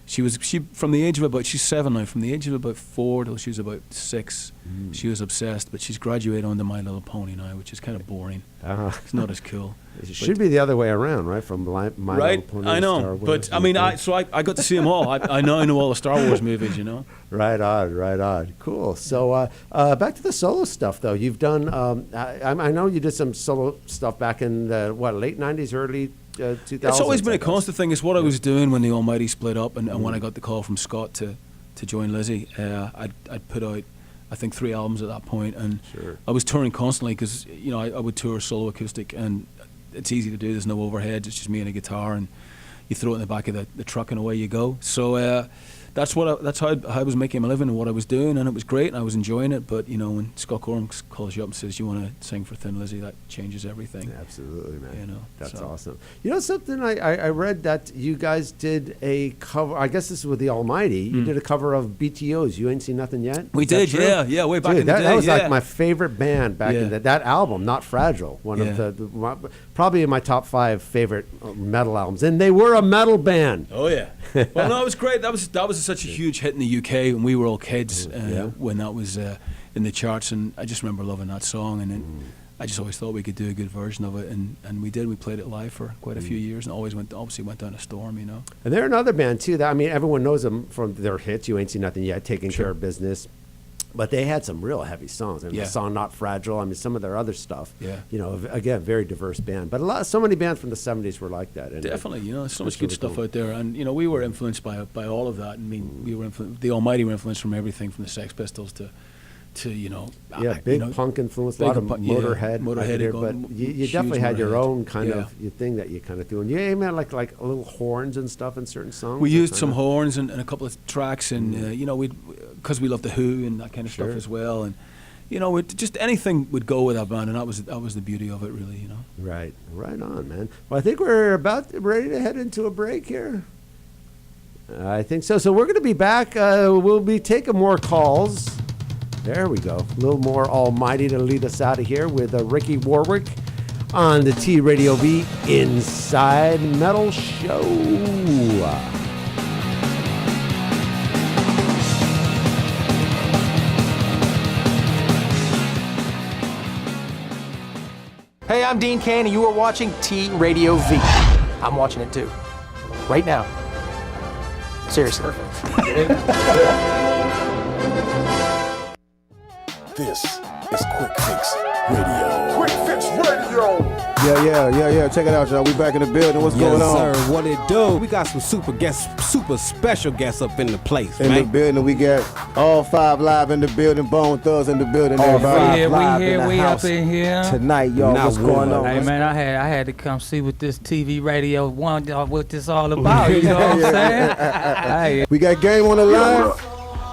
S3: she from the age of about, she's 7 now, from the age of about 4 till she was about 6, she was obsessed. But she's graduated onto My Little Pony now, which is kind of boring. It's not as cool.
S2: It should be the other way around, right? From My Little Pony.
S3: I know,
S2: Star Wars,
S3: but I mean, I got to see them all. I know all the Star Wars movies, you know.
S2: Right on. Cool. So back to the solo stuff, though. You've done. I know you did some solo stuff back in the late '90s, early 2000s.
S3: It's always been a constant thing. It's what I was doing when the Almighty split up, and when I got the call from Scott to join Lizzie. I'd put out, I think, 3 albums at that point, and I was touring constantly because you know I would tour solo acoustic, and it's easy to do. There's no overheads. It's just me and a guitar, and you throw it in the back of the truck and away you go. So that's how I was making my living and what I was doing, and it was great, and I was enjoying it. But when Scott Gorham calls you up and says you want to sing for Thin Lizzy, that changes everything.
S2: Absolutely, man. That's
S3: so.
S2: Awesome. Something I read that you guys did a cover. I guess this is with the Almighty. You did a cover of BTO's "You Ain't Seen Nothing Yet."
S3: We did, yeah, way back in the day.
S2: That was like my favorite band back in that album. Not Fragile, one of the probably in my top 5 favorite metal albums, and they were a metal band.
S3: Oh yeah. Well, no, it was great. That was such a huge hit in the UK when we were all kids when that was in the charts, and I just remember loving that song, and then I just always thought we could do a good version of it, and we did. We played it live for quite a few years, and obviously went down a storm,
S2: And they're another band too that everyone knows them from their hits. You Ain't Seen Nothing Yet, Taking Care of Business. But they had some real heavy songs. The song "Not Fragile." Some of their other stuff. Yeah. Again, very diverse band. But so many bands from the '70s were like that. And
S3: definitely, there's so much good stuff out there, and we were influenced by all of that. I mean, we were the Almighty were influenced from everything from the Sex Pistols to
S2: big punk influence, a lot of Motorhead. But you definitely had your own kind of your thing that you kind of do, and you had like little horns and stuff in certain songs.
S3: We used some horns in a couple of tracks, and because we love the Who and that kind of stuff as well, and just anything would go with that band, and that was the beauty of it, really.
S2: Right on, man. Well, I think we're about ready to head into a break here. I think so. So we're going to be back. We'll be taking more calls. There we go. A little more Almighty to lead us out of here with Ricky Warwick on the TradioV Inside Metal Show.
S15: Hey, I'm Dean Cain, and you are watching TradioV. I'm watching it too. Right now. Seriously.
S18: This is Quick Fix Radio.
S13: Quick Fix Radio!
S19: Yeah. Check it out, y'all. We back in the building. What's going on?
S20: Yes, sir. What it do? We got some super special guests up in the place,
S19: in the building, we got all 5 live in the building. Bone Thugs in the building. Everybody
S21: we up in here
S19: tonight, y'all. What's going on?
S21: Hey, man, I had to come see what this TV radio what this all about. You know what I'm saying? Hey.
S19: We got Game on the line.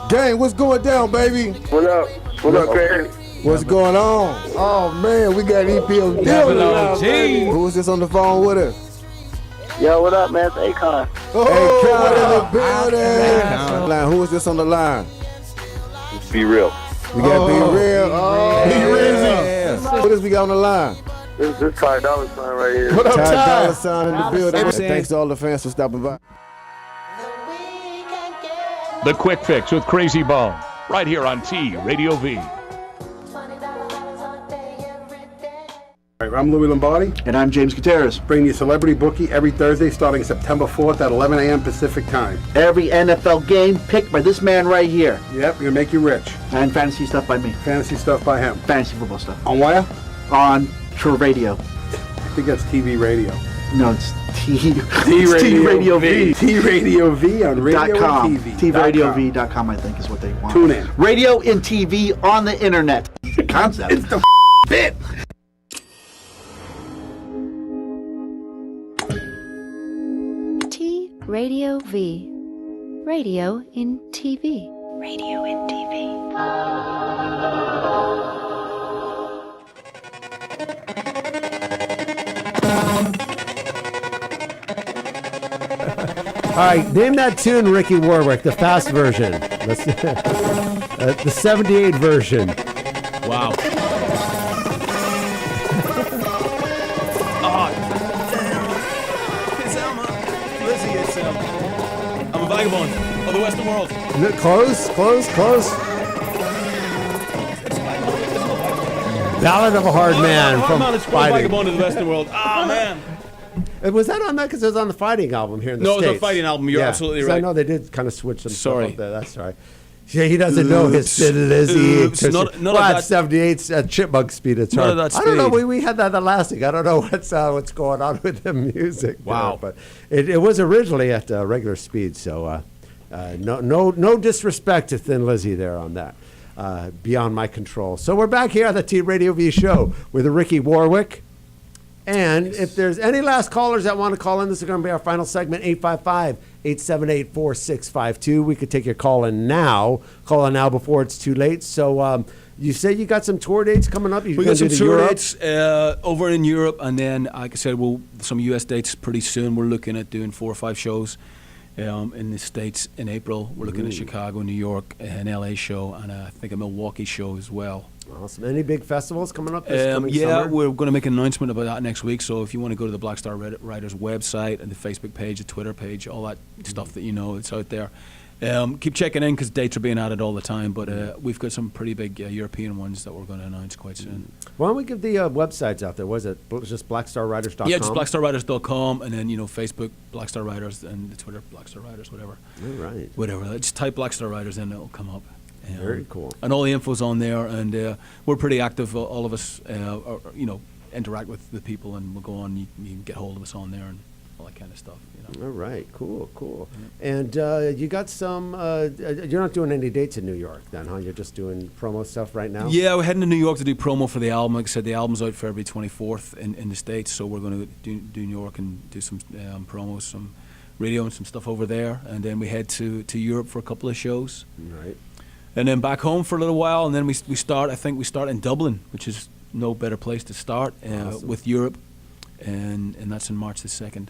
S19: Game, what's going down, baby?
S22: What up? What up, Craig?
S19: What's going on? Oh, man, we got EPO Dylan. Who's this on the phone with us?
S22: Yo, what up, man? It's Akon.
S19: Akon in the building. Who is this on the line?
S22: It's Be Real.
S19: We got Be Real. Be What else we got on the line?
S22: This Ty Dolla Sign right here.
S19: What up, Ty Dolla Sign in the building. Thanks to all the fans for stopping by.
S12: The Quick Fix with Crazy Bone, right here on TradioV.
S23: I'm Louis Lombardi.
S24: And I'm James Gutierrez.
S23: Bringing you Celebrity Bookie every Thursday starting September 4th at 11 a.m. Pacific Time.
S24: Every NFL game picked by this man right here.
S23: Yep, we're going to make you rich.
S24: And fantasy stuff by me.
S23: Fantasy stuff by him.
S24: Fantasy football stuff.
S23: On where?
S24: On True Radio.
S23: I think that's TV radio.
S24: No, it's
S23: TradioV. TradioV on radio and TV.
S24: TradioV.com, I think, is what they want.
S23: Tune in.
S24: Radio and TV on the internet. The concept.
S23: It's the bit.
S1: TradioV. Radio in TV. Radio in TV.
S2: All right, name that tune, Ricky Warwick, the fast version. The 78 version.
S3: Wow. I'm a vagabond of the Western world.
S2: Close. Ballad of a Hard Man from Fighting.
S3: Vagabond of the Western world. Oh, man.
S2: Was that on that? Because it was on the Fighting album here in the States.
S3: No, it was on the Fighting album. You're absolutely right.
S2: I know they did kind of switch some stuff up there. That's right. Yeah, he doesn't know his Thin Lizzy. At 78 chipmunk speed, it's hard. I don't know. We had that last week. I don't know what's going on with the music.
S3: Wow.
S2: But it was originally at regular speed. So no disrespect to Thin Lizzy there on that. Beyond my control. So we're back here at the TradioV show with Ricky Warwick And if there's any last callers that want to call in, this is going to be our final segment, 855-878-4652. We could take your call in now. Call in now before it's too late. So you say you got some tour dates coming up?
S3: We got some tour dates over in Europe, and then, like I said, some U.S. dates pretty soon. We're looking at doing 4 or 5 shows in the States in April. We're looking at Chicago, New York, an L.A. show, and I think a Milwaukee show as well.
S2: Awesome. Any big festivals coming up this coming summer?
S3: We're going to make an announcement about that next week. So if you want to go to the Black Star Riders website and the Facebook page, the Twitter page, all that stuff that it's out there. Keep checking in because dates are being added all the time. But we've got some pretty big European ones that we're going to announce quite soon.
S2: Why don't we give the websites out there? Was it just blackstarriders.com?
S3: Yeah, just blackstarriders.com, and then Facebook Black Star Riders, and the Twitter Black Star Riders, whatever.
S2: All right.
S3: Whatever. Just type Black Star Riders in, it'll come up.
S2: Very cool.
S3: And all the info's on there, and we're pretty active. All of us, interact with the people, and we'll go on. You can get hold of us on there and all that kind of stuff.
S2: All right, cool. And you got some. You're not doing any dates in New York, then, huh? You're just doing promo stuff right now.
S3: Yeah, we're heading to New York to do promo for the album. Like I said, the album's out February 24th in the States, so we're going to do New York and do some promos, some radio and some stuff over there, and then we head to Europe for a couple of shows.
S2: Right.
S3: And then back home for a little while, and then we start in Dublin, which is no better place to start with Europe, and that's in March the 2nd.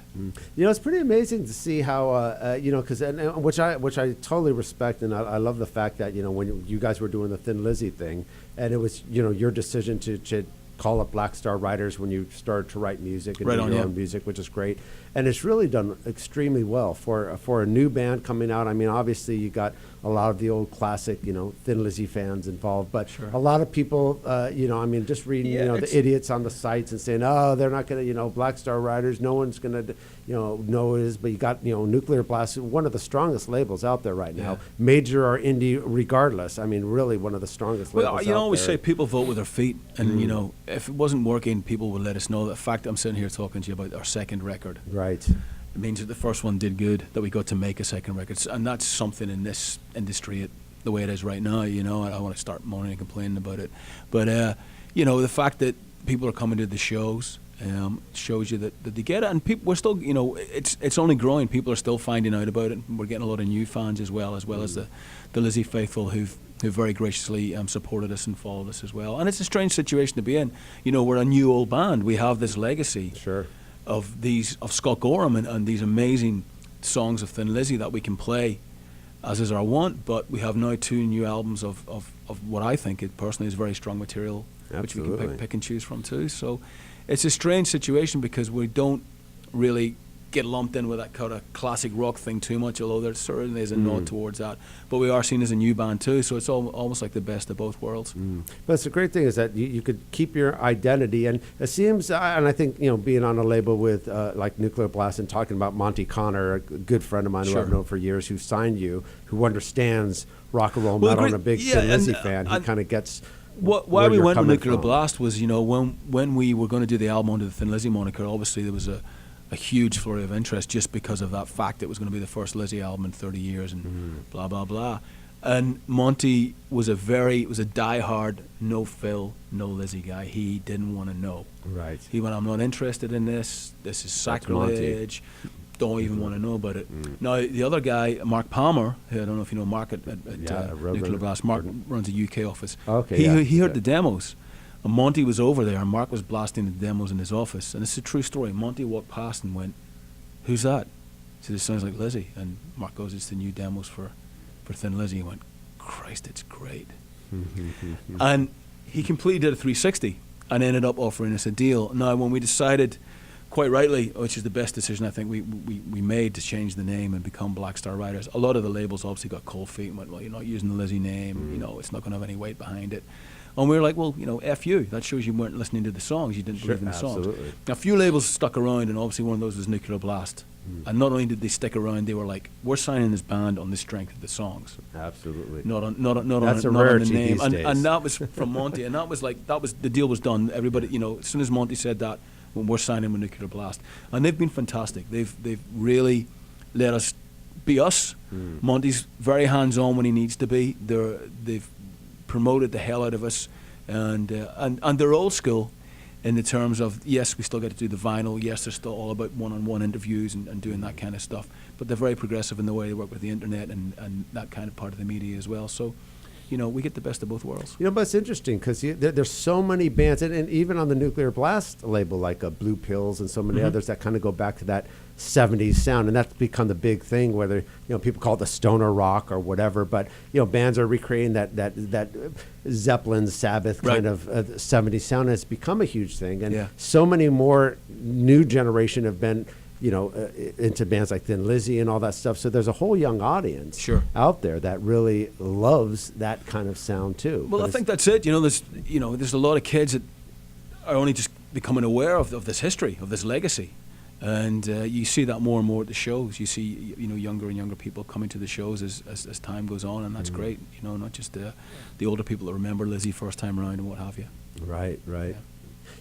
S2: It's pretty amazing to see how because which I totally respect, and I love the fact that when you guys were doing the Thin Lizzy thing, and it was your decision to call up Black Star Riders when you started to write music and do your own music, which is great. And it's really done extremely well for a new band coming out. I mean, obviously you got a lot of the old classic, Thin Lizzy fans involved, but a lot of people, just reading, the idiots on the sites and saying, oh, they're not going to, Black Star Riders, no one's going to, know it is. But you got, Nuclear Blast, one of the strongest labels out there right now, major or indie, regardless. I mean, really one of the strongest labels out there.
S3: Well, always say people vote with their feet, and if it wasn't working, people would let us know. The fact that I'm sitting here talking to you about our second record,
S2: right?
S3: It means that the first one did good, that we got to make a second record, and that's something in this industry, the way it is right now. I don't want to start moaning and complaining about it, but the fact that people are coming to the shows shows you that they get it, and we're still, it's only growing. People are still finding out about it. We're getting a lot of new fans as well as the Lizzy faithful who very graciously supported us and followed us as well. And it's a strange situation to be in. We're a new old band. We have this legacy.
S2: Sure.
S3: Of Scott Gorham and these amazing songs of Thin Lizzy that we can play as is our want, but we have now 2 new albums of what I think personally is very strong material, which we can pick and choose from too. So it's a strange situation because we don't really get lumped in with that kind of classic rock thing too much, although there certainly is a nod towards that. But we are seen as a new band too, so it's almost like the best of both worlds.
S2: But the great thing is that you could keep your identity, and it seems, and I think, being on a label with like Nuclear Blast and talking about Monty Connor, a good friend of mine who I've known for years, who signed you, who understands rock and roll metal, and a big Thin Lizzy fan, he kind of gets...
S3: Why we went with Nuclear Blast was, when we were going to do the album under the Thin Lizzy moniker, obviously there was a huge flurry of interest just because of that fact it was going to be the first Lizzy album in 30 years and blah, blah, blah. And Monty was a diehard, no Phil, no Lizzy guy. He didn't want to know.
S2: Right.
S3: He went, I'm not interested in this. This is sacrilege. Don't even want to know about it. Now, the other guy, Mark Palmer, I don't know if you know Mark at Nuclear Blast. Mark runs a UK office.
S2: Okay,
S3: he heard the demos. And Monty was over there, and Mark was blasting the demos in his office. And it's a true story. Monty walked past and went, "Who's that?" He said, "It sounds like Lizzy." And Mark goes, "It's the new demos for Thin Lizzy." He went, "Christ, it's great." And he completely did a 360 and ended up offering us a deal. Now, when we decided, quite rightly, which is the best decision I think we made, to change the name and become Black Star Riders, a lot of the labels obviously got cold feet and went, "Well, you're not using the Lizzy name, it's not going to have any weight behind it." And we were like, well, F you. That shows you weren't listening to the songs. You didn't believe in the songs.
S2: Absolutely.
S3: Now, a few labels stuck around, and obviously one of those was Nuclear Blast. And not only did they stick around, they were like, we're signing this band on the strength of the songs.
S2: Absolutely.
S3: Not on
S2: That's
S3: the name.
S2: These days.
S3: And that was from Monty, and the deal was done. Everybody, as soon as Monty said that, when we're signing with Nuclear Blast. And they've been fantastic. They've really let us be us. Monty's very hands-on when he needs to be. They've promoted the hell out of us, and they're old school, in the terms of, yes, we still get to do the vinyl. Yes, they're still all about one-on-one interviews and doing that kind of stuff. But they're very progressive in the way they work with the internet and that kind of part of the media as well. So, we get the best of both worlds.
S2: But it's interesting because there's so many bands, and even on the Nuclear Blast label, like Blue Pills and so many others that kind of go back to that 70s sound, and that's become the big thing, whether people call it the stoner rock or whatever, but bands are recreating that Zeppelin, Sabbath kind of 70s sound, and it's become a huge thing, and so many more new generation have been into bands like Thin Lizzy and all that stuff. So there's a whole young audience out there that really loves that kind of sound too.
S3: Well, I think that's it. There's a lot of kids that are only just becoming aware of this history, of this legacy. And you see that more and more at the shows. You see, younger and younger people coming to the shows as time goes on, and that's great. Not just the older people that remember Lizzie first time around and what have you.
S2: Right. Yeah.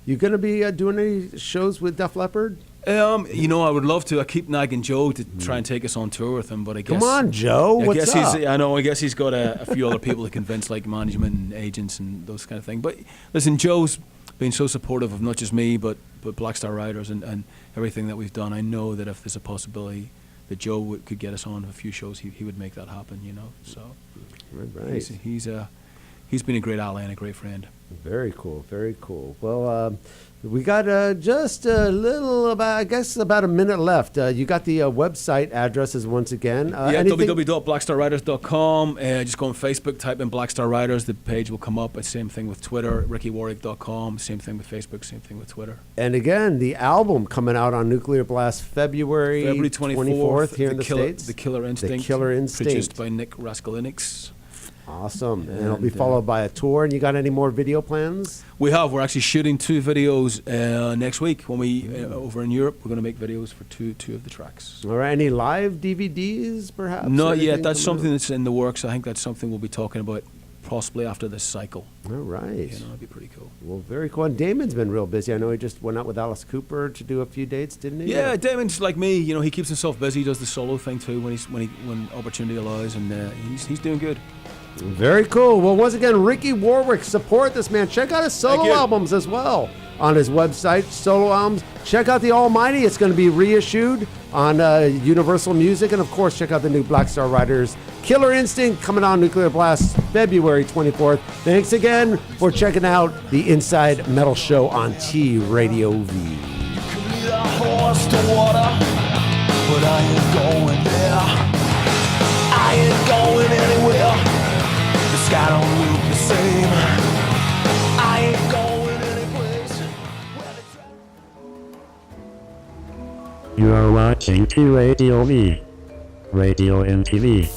S2: You going to be doing any shows with Def Leppard?
S3: I would love to. I keep nagging Joe to try and take us on tour with him, but I guess...
S2: Come on, Joe, what's up?
S3: I guess he's got a few other people to convince, like management and agents and those kind of things. But listen, Joe's been so supportive of not just me, but Black Star Riders and everything that we've done. I know that if there's a possibility that Joe could get us on a few shows, he would make that happen, So
S2: right.
S3: He's been a great ally and a great friend.
S2: Very cool, very cool. Well, we got just a little, about a minute left. You got the website addresses once again.
S3: www.blackstarriders.com. Just go on Facebook, type in Black Star Riders. The page will come up. Same thing with Twitter, rickywarwick.com. Same thing with Facebook, same thing with Twitter.
S2: And again, the album coming out on Nuclear Blast February 24th here in the States.
S3: The Killer Instinct.
S2: The Killer Instinct.
S3: Produced by Nick Raskulinix.
S2: Awesome. And it'll be followed by a tour. And you got any more video plans?
S3: We're actually shooting 2 videos next week when we over in Europe. We're going to make videos for two of the tracks.
S2: All right. Any live DVDs perhaps?
S3: Not yet. That's something that's in the works. I think that's something we'll be talking about possibly after this cycle.
S2: All right.
S3: That'd be pretty cool.
S2: Well, very cool. And Damon's been real busy. I know he just went out with Alice Cooper to do a few dates, didn't he?
S3: Yeah, Damon's like me. He keeps himself busy. He does the solo thing too when opportunity allows, and he's doing good.
S2: Very cool. Well, once again, Ricky Warwick, support this man. Check out his solo albums as well on his website, solo albums. Check out The Almighty. It's going to be reissued on Universal Music. And, of course, check out the new Black Star Riders Killer Instinct coming on Nuclear Blast February 24th. Thanks again for checking out the Inside Metal Show on TradioV.
S4: Lead a horse to water, but I ain't going there. I ain't going anywhere. The sky don't look the same. I ain't going anyplace.
S5: You are watching TradioV, Radio and TV.